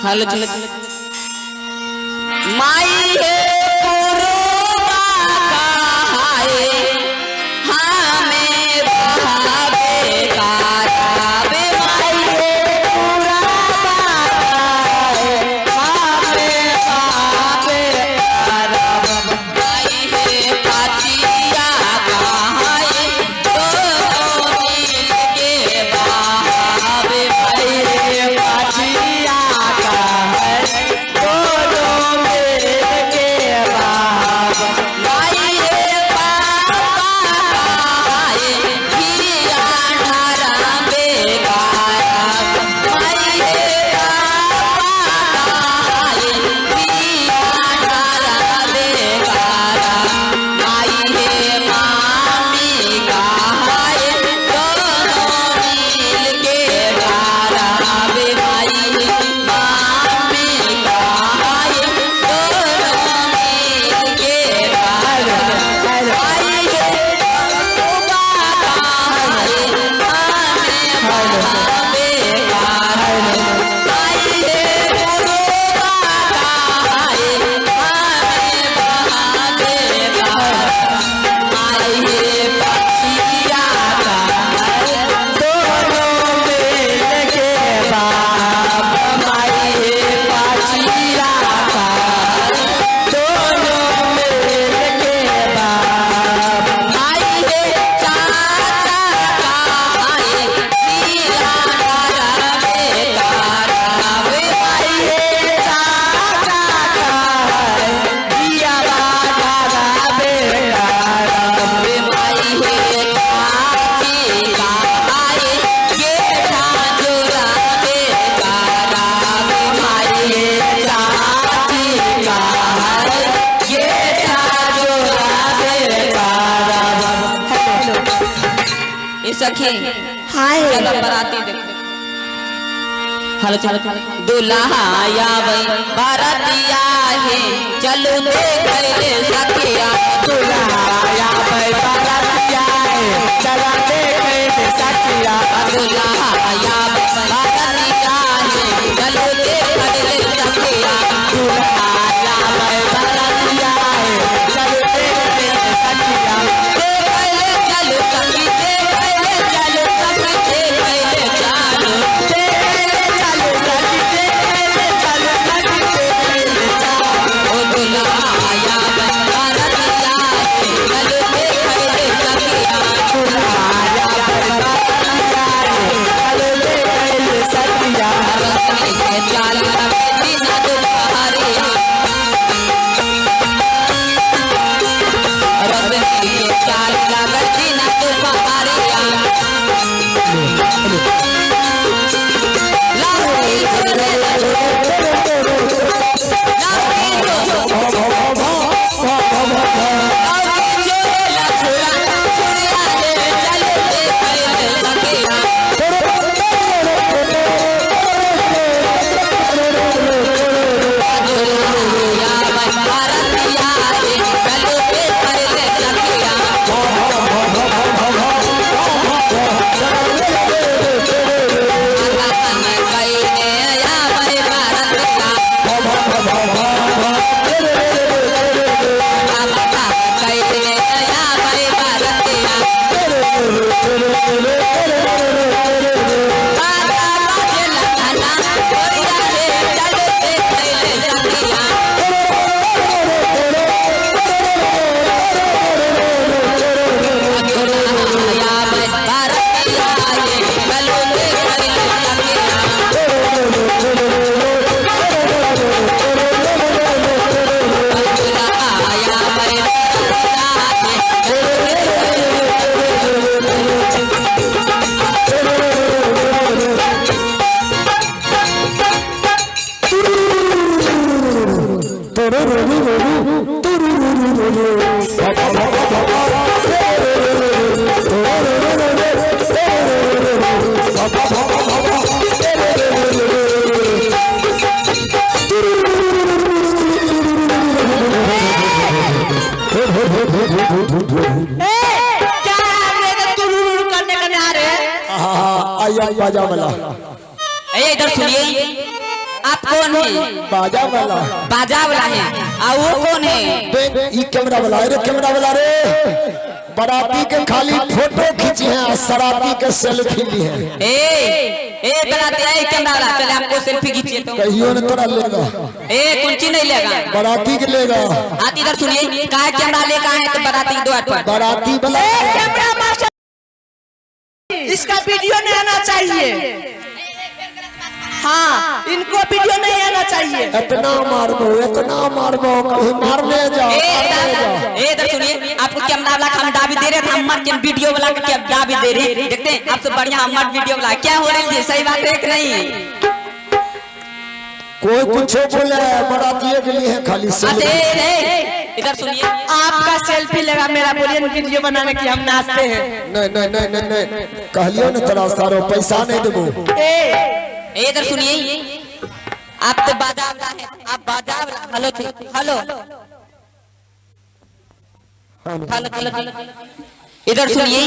हल माई है पुरुबा कहाए हमें बहावे कारावे माई है पुरुबा कहाए हमें बहावे कारावे माई है पाचिया कहाए दोनों मिल के बहावे माई है पाचिया सखी हाय चलो बराती देखो हलो चलो दुल्हा आवे बारातिया है चलो देखले सखिया दुल्हा आवे बारातिया है चलो देखले सखिया दुल्हा आवे बारातिया है चलो देखले सखिया दुल्हा आवे बारातिया है चलो देखले सखिया देखले चलो सखी बाजा वाला इधर सुनिए आप कौन है? बाजा वाला। बाजा वाला है। और वो कौन है? ये कैमरा वाला रे, कैमरा वाला रे। बाराती के खाली फोटो खींची है, शराबी के सेल्फी ली है। ए बाराती आई कैमरा वाला, चले आपको सेल्फी खींचिए तो। कहियो न तोरा लेगा। कुंची नहीं लेगा, बाराती के लेगा। आप इधर सुनिए, कहा कैमरा लेकर आए तो बाराती के द्वार पर। बाराती वाला कैमरा मास्टर, इसका वीडियो नहीं आना चाहिए। हाँ, इनको वीडियो नहीं आना चाहिए। इतना मारबो, कहीं मारने जाओ। इधर सुनिए, आपको कैमरा वाला हम दाबी दे रहे थे, हमारे के वीडियो वाला क्या दाबी दे रहे हैं? देखते हैं आपसे बढ़िया हमारे वीडियो वाला क्या हो रही है। सही बात है कि नहीं? कोई कुछ बोले, बाराती के लिए है खाली सेल्फी। इधर सुनिए, आपका सेल्फी लगा, मेरा बोलिए वीडियो बनाने की, हम नाचते हैं। नहीं कहलियो न तोरा सारो पैसा नहीं देबो। इधर सुनिए, आप तो बाजा वाला है, आप बाजा वाला। हेलो इधर सुनिए,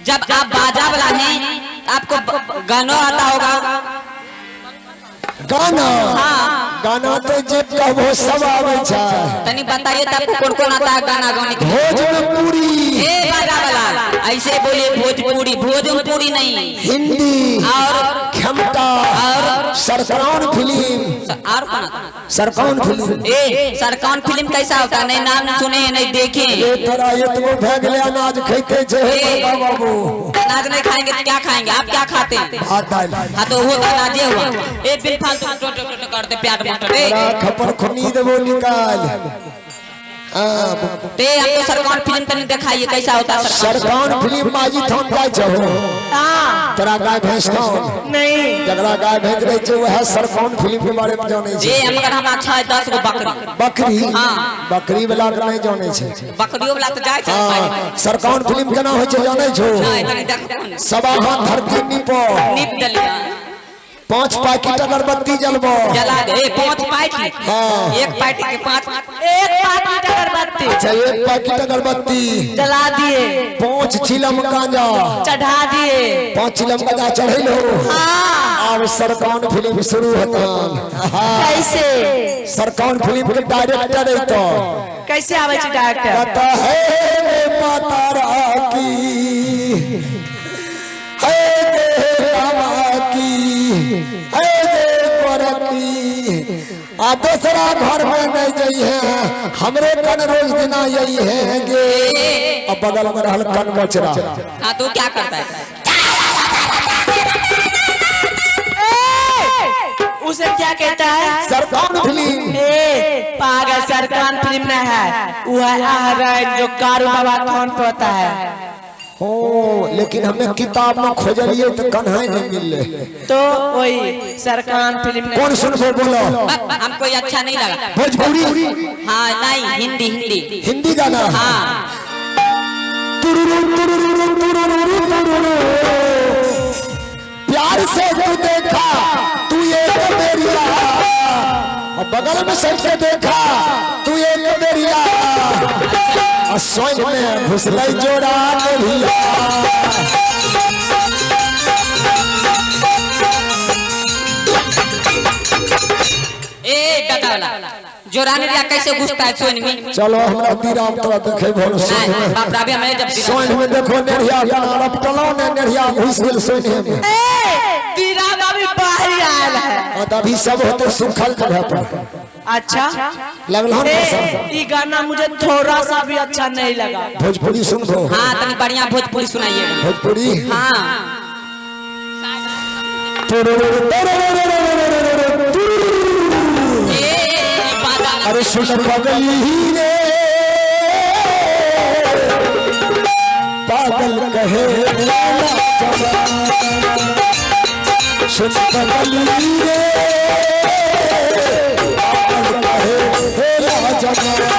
जब आप बाजा वाला हैं आपको गाना आता होगा। गाना? हाँ, गाना तो जे कहो सब आवे छै। तनी बताइए तो आपको कौन कौन आता है गाना गाने के? भोजपुरी। बाजा वाला ऐसे बोलिए, भोजपुरी। भोजपुरी नहीं, हिंदी और क्षमता और सरकान फिल्म। और कौन आता है? सरकान फिल्म। सरकान फिल्म कैसा होता है? नहीं नाम सुने नहीं देखे। ये तोरा इतनो भए गेले, अनाज खैते छै बाबू। अनाज नहीं खाएंगे तो क्या खाएंगे? आप क्या खाते हैं? भात दाल। हाँ तो वो तो अनाजे हुआ। बिन फालतू टोटो करते प्यार मटर। खपर खुनी देबो निकाल। ते आपको सरकान फिल्म तनी दिखाइए कैसा होता है सरकान फिल्म। माजी थान जाय छो तोरा गाय भैंस थान नहीं, जगरा गाय भैंस रहे छै वह सरकान फिल्म के बारे में जाने छै। जे हमर हमरा छै 10 गो बकरी। हाँ, बकरी वाला के नहीं जाने छै। बकरियो वाला तो जाय छै। सरकान फिल्म केना होय छै जाने छो? तनी देखो, सबा हाथ धरती नीपो, नीप दलिया 5 पैकेट अगरबत्ती जलबो। जला दे 5 पैकेट। हाँ। एक पैकेट के 5 एक पैकेट अगरबत्ती। अच्छा, 1 पैकेट अगरबत्ती जला दिए, 5 चिलम गांजा चढ़ा दिए। 5 चिलम गांजा चढ़ेलो। अब सरकान फिल्म शुरू होता। कैसे? सरकान फिल्म के डायरेक्टर है तो कैसे आवे छै डायरेक्टर? कहता है माता राकी है आ दूसरा घर में नहीं जाइए, हमरे कन रोज दिना यही है गे। अब बगल में रहल कन बचरा। हाँ तो क्या करता है? उसे क्या कहता है? सरकान फिल्म। पागल, सरकान फिल्म न है, वो है जो कारू बाबा कौन पे होता है। हो, लेकिन हमें किताब में खोजलिए तो कन्हा नहीं मिले। तो वही सरकान फिल्म। कौन सुनबो बोलो? हमको ये अच्छा नहीं लगा। भोजपुरी? हाँ नहीं, हिंदी। हिंदी गाना? हाँ। प्यार से तू देखा, तू एक बेरिया, और बगल में सच के देखा, तू एक बेरिया, और सोच में घुसलै जोड़ा नेरिया। दादा वाला जोराने रिया कैसे घुसता है सोन में? चलो हमरा दीराम तो देखे भोल सोन में। बाप रे, हमें जब सोन में देखो नेरिया गाना रपटलो ने, नेरिया घुस गेल सोन में। दीराम अभी बाहर आया है। और अभी सब होते सुखल जगह पर। अच्छा लगल हम सब। ये गाना मुझे थोड़ा सा भी अच्छा नहीं लगा। भोजपुरी सुन दो। हाँ तनी बढ़िया भोजपुरी सुनाइए। भोजपुरी? हाँ। अरे सुन पगली रे, पागल कहे सुन पगली रे, पागल कहे जमाना।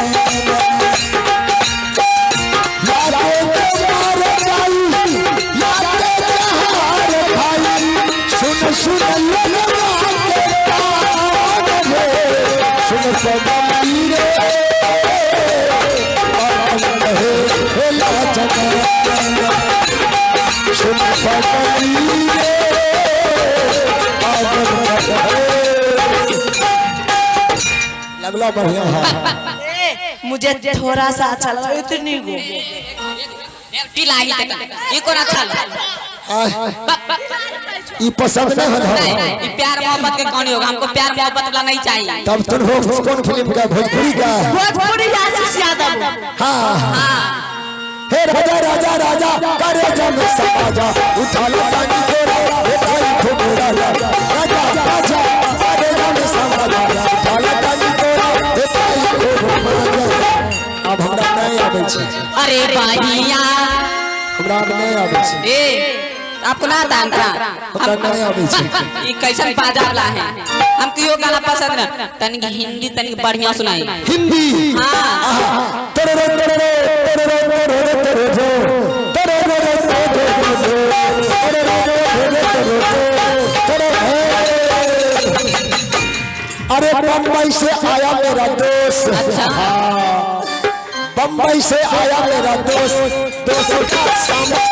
सुन सुन पगली रे, सुन पगली रे, अगला बढ़िया है। मुझे थोड़ा सा अच्छा लगा इतनी को की लागी तक ये कौन अच्छा लगा ये पसंद नहीं है नहीं ये प्यार मोहब्बत के कहानी होगा हमको प्यार मोहब्बत वाला नहीं चाहिए तब तुम हो कौन फिल्म का भोजपुरी का भोजपुरी आशीष यादव हाँ हे राजा राजा राजा करे जब समाजा उठा लो पानी तेरा हे भाई खूब राजा राजा राजा करे जब समाजा उठा लो पानी तेरा हे भाई खूब राजा। अब हमरा नहीं आवे छै अरे भैया हमरा नहीं आवे छै ए आपको ना आता हमरा नहीं आवे छै ये कैसन बाजा वाला है हमको यो गाना पसंद है तनिक हिंदी तनिक बढ़िया सुनाई हिंदी हाँ तेरे तेरे तेरे तेरे जो तेरे अरे बम्बई से आया मेरा दोस्त अच्छा बम्बई से आया मेरा दोस्त दोस्त का सामना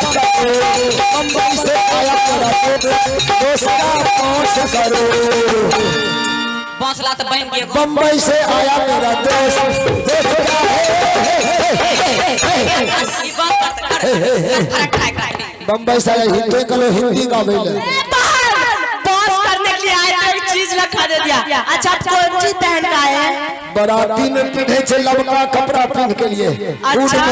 बम्बई से आया मेरा दोस्त का कौन करो बौसला तो बन गया बम्बई से आया मेरा दोस्त दोस्त बम्बई से आया हिंदी कलो हिंदी का बोले बॉस करने के लिए आया एक चीज रखा दे दिया अच्छा कौन चीज पहन का है बराती में पहने से लड़का कपड़ा पहन के लिए अच्छा।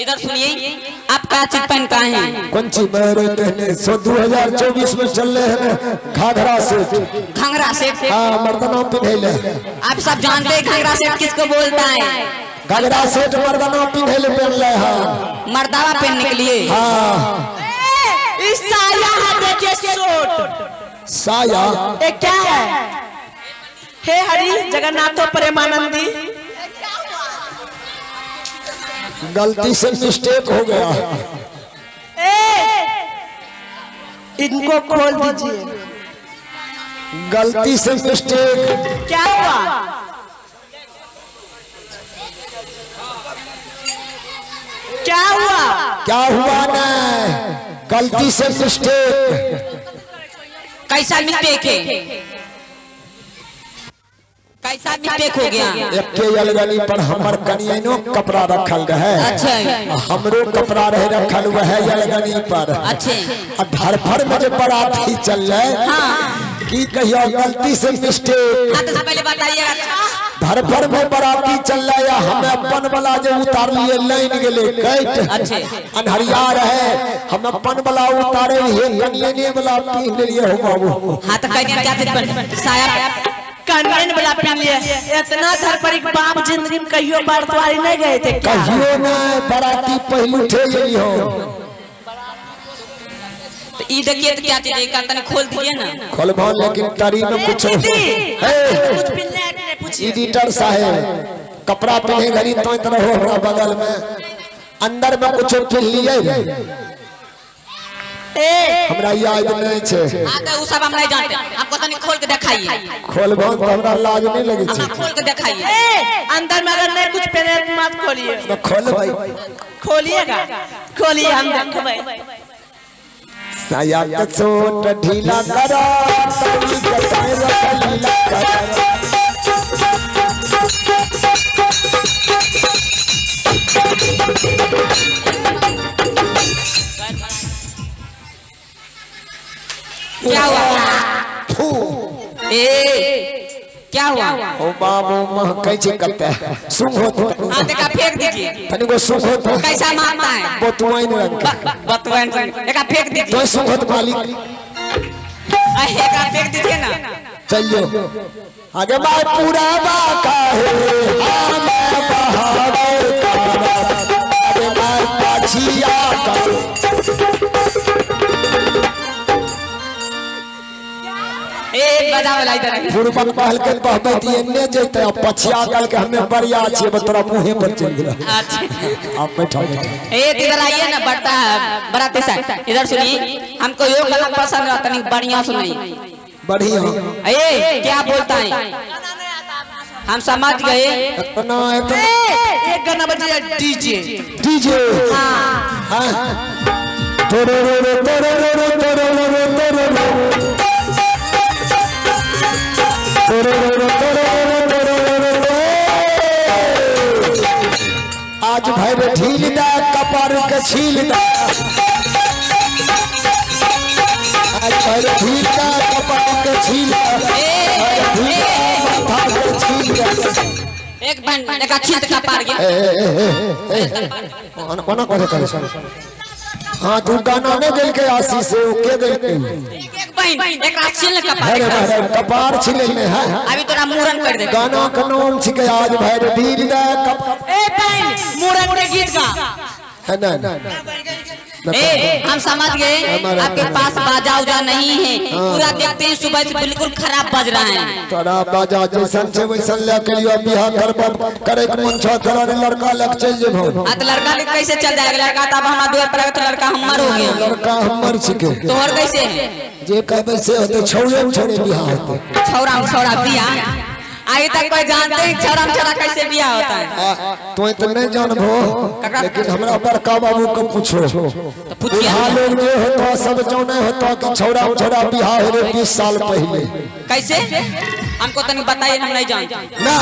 इधर सुनिए आप क्या चीज पहन का है कौन सी मेरे कहने सो 2024 में चल रहे हैं घाघरा सेट घंगरा सेट हाँ मर्दाना पहने आप सब जानते हैं घंगरा सेट किसको बोलता है घाघरा सेट मर्दाना पहले पहन ले हाँ मर्दावा पहनने के लिए हाँ इस साया है देखिए सूट साया ये क्या है हे हरि जगन्नाथो प्रेमानंदी गलती से मिस्टेक हो गया इनको खोल दीजिए गलती से मिस्टेक क्या हुआ क्या हुआ क्या हुआ ना गलती से मिस्टेक कैसा मिस्टेक है कैसा मिस्टेक हो गया एक के अलगनी पर हमर कनियनो कपड़ा रखल है अच्छा हमरो कपड़ा रहे रखल हुआ है अलगनी पर अच्छे घर भर में जो बाराती चल रहे हाँ की कहियो गलती से मिस्टेक हाँ तो पहले बताइएगा घर भर में बाराती चल रहा है हमें अपन वाला जो उतार लिए लाइन के लिए कैट अच्छे अनहरिया रहे हम अपन वाला उतारे ये कनियने वाला पहन लिए हो बाबू हाँ तो कहीं क्या चीज बन साया कन्वेन वाला पहन लिया इतना घर पर एक बाप जिंदगी में कहियो बरतवारी नहीं गए थे क्या कहियो ना बाराती पहलू थे ये हो तो ई देखिए तो क्या चीज है तनी खोल दीजिए ना खोलबा लेकिन तारी में कुछ कुछ पिल्ले ने पूछी एडिटर साहब कपड़ा पहने घड़ी तो इतना हो हमरा बगल में अंदर में कुछ पहन लिए हमरा याद नहीं छे हाँ तो वो सब हम नहीं जानते आपको तनी खोल के दिखाइए खोलबा तो हमरा लाज नहीं लगे छे खोल के दिखाइए अंदर में अगर नहीं कुछ पहने मत खोलिए मैं खोल भाई खोलिएगा खोलिए हम देखबै साया का चोट ढीला करा तनी कटाए रखलीला करा क्या हुआ फू क्या हुआ ओ बाबू मह कैसे करता है सुंघो तो हाँ देखा फेंक दीजिए तनी को सुंघो तो कैसा मारता है बतुआई नहीं रंग बतवान देखा फेंक दीजिए तो सुंघो तो मालिक एक फेंक दीजिए ना चलियो आगे बात पूरा बाका है हम बहादुर का आगे बात पाछिया का बजा वाला इधर पूर्वक पहल के कहबे दिए ने जेते पछिया गल के हमें बढ़िया छे तोरा मुंहे पर चल गेला अच्छा आप बैठो बैठो इधर आइए ना बढ़ता है बराती साहब इधर सुनिए हमको यो गाना पसंद है तनी बढ़िया सुनाइए बढ़िया ए क्या बोलता है हम समझ गए इतना इतना एक गाना बजे डीजे डीजे हां तोरे रे तोरे रे तोरे रे तोरे रे छील दा अरे भील का कपार के छील अरे भील का माथा के छील एक बन देखा छींट का पार गया कोना करे हाँ तू गाना में दिल के आशीष से के दिल के एक बहन एक छील का पार अरे कपार छीले में है अभी तोरा मुरन कर दे गाना का नाम छिके आज भैर भील दा ए बहन मुरन के गीत गा है ना हम समझ गए आपके पास बाजा उजा नहीं है पूरा देखते हैं सुबह से बिल्कुल खराब बज रहा है तोरा बाजा जैसन से वैसन ले के लियो बियाह करब करे के मन छ तोरा लड़का लग चल जेबो आ तो लड़का ले कैसे चल जाएगा लड़का तब हमारा दुआर पर तो लड़का हमर हो गया लड़का हमर छिके तोहर कैसे है जे कहबे से होते छौरे छोड़े बियाह होते छौरा बियाह आगे तक कोई जानते हैं छौरा कैसे बियाह होता है तो नहीं जानबो लेकिन हमरा बड़का बाबू को पूछो तो पूछिए बुढ़ा लोग जो होता सब जौने होता कि छौरा बियाह हो रे 20 साल पहले कैसे हमको तनी बताइए हम नहीं जानते ना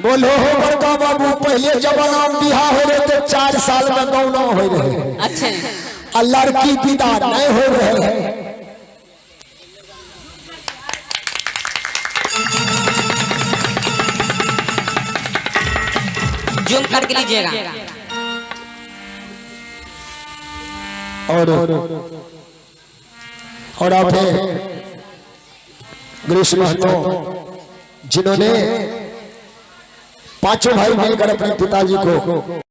बोलो हो बड़का बाबू पहले जमाना में बियाह हो रहे थे 4 साल में गौना हो रहे अच्छे आ लड़की विदा नहीं हो रहे जूम करके लीजिएगा और आप ग्रीष्म महतो जिन्होंने 5 भाई मिलकर अपने पिताजी को